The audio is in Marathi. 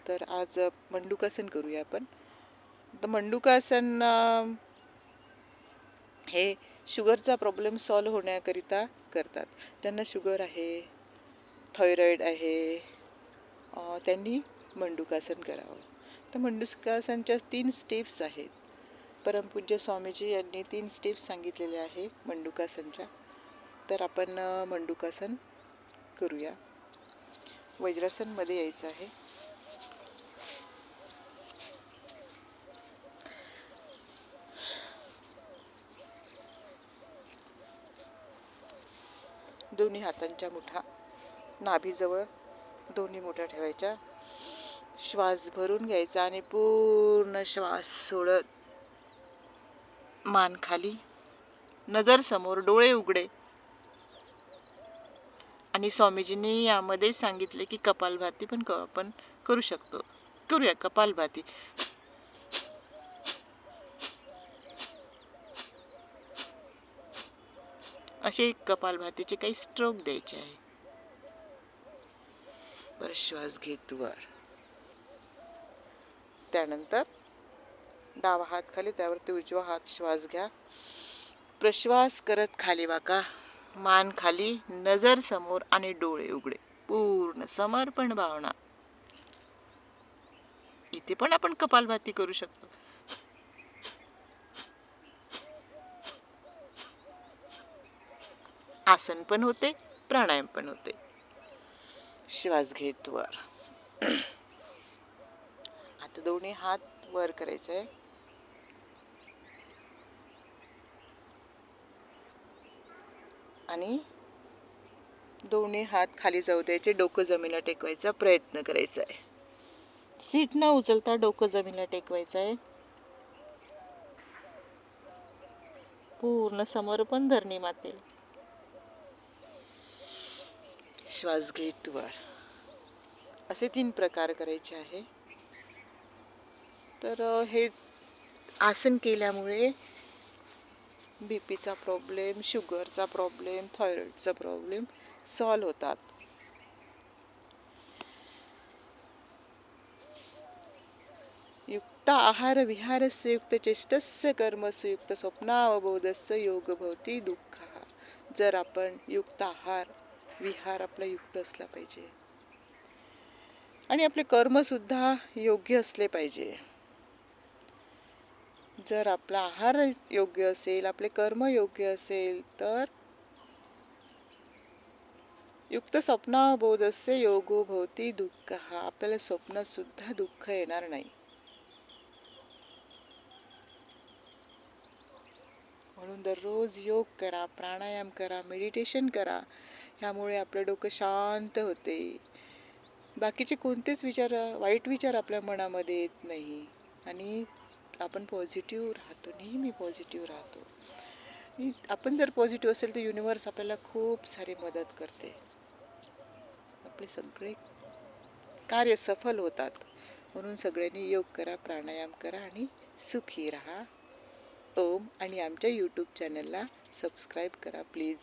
तर आज मंडूकासन करूया आपण. तर मंडूकासन हे शुगरचा प्रॉब्लेम सॉल्व होण्याकरिता करतात. ज्यांना शुगर आहे, थायरॉईड आहे, त्यांनी मंडूकासन करावं. तर मंडूकासनच्या 3 स्टेप्स आहेत. परमपूज्य स्वामीजी यांनी 3 स्टेप्स सांगितलेले आहे मंडूकासनच्या. तर आपण मंडूकासन करूया. वज्रासनमध्ये यायचं आहे. दोन्ही हातांच्या मुठा नाभीजवळ दोन्ही मुठ्या ठेवायच्या. श्वास भरून घ्यायचा आणि पूर्ण श्वास सोडत मान खाली, नजर समोर, डोळे उघडे. आणि स्वामीजींनी यामध्ये सांगितले की कपालभाती पण आपण करू शकतो. करूया कपालभाती. असे कपालभातीचे काही स्ट्रोक द्यायचे आहे. बरं, श्वास घेत वर. त्यानंतर डावा हात खाली, त्यावरती उजवा हात श्वास घ्या. प्रश्वास करत खाली वाका, मान खाली, नजर समोर आणि डोळे उघडे. पूर्ण समर्पण भावना. इथे पण आपण कपालभाती करू शकतो. आसन पण होते, प्राणायाम पण होते. श्वास घेत वर. आता दोन्ही हात वर करायचे आहे. आणि दोन्ही हात खाली जाऊ द्यायचे. डोकं जमिनीला टेकवायचा प्रयत्न करायचा आहे. सीट न उचलता डोकं जमिनीला टेकवायचं आहे. पूर्ण समर्पण धरणी मातेला. श्वास घेत वर. असे 3 प्रकार करायचे आहे. तर हे आसन केल्यामुळे बीपीचा प्रॉब्लेम, शुगरचा प्रॉब्लेम, थायरॉईडचा प्रॉब्लेम सॉल्व होतात. युक्त आहार विहारस्य युक्त चेष्टस्य कर्मसु युक्त स्वप्नावबोधस्य योग भवती दुःख. जर आपण युक्त आहार विहार आपला युक्त असला पाहिजे आणि आपले कर्म सुद्धा योग्य असले पाहिजे. जर आपला आहार योग्य असेल, आपले कर्म योग्य असेल, तर युक्त स्वप्नावबोधस्य योगो भवती दुःख. आपल्याला स्वप्नात सुद्धा दुःख येणार नाही. म्हणून दररोज योग करा, प्राणायाम करा, मेडिटेशन करा. ह्यामुळे आपलं डोकं शांत होते. बाकीचे कोणतेच विचार, वाईट विचार आपल्या मनामध्ये येत नाही आणि आपण पॉझिटिव्ह राहतो, नेहमी पॉझिटिव्ह राहतो. आपण जर पॉझिटिव्ह असेल तर युनिवर्स आपल्याला खूप सारी मदत करते. आपले सगळे कार्य सफल होतात. म्हणून सगळ्यांनी योग करा, प्राणायाम करा आणि सुखी राहा. ओम. आणि आमच्या यूट्यूब चॅनलला सबस्क्राईब करा प्लीज.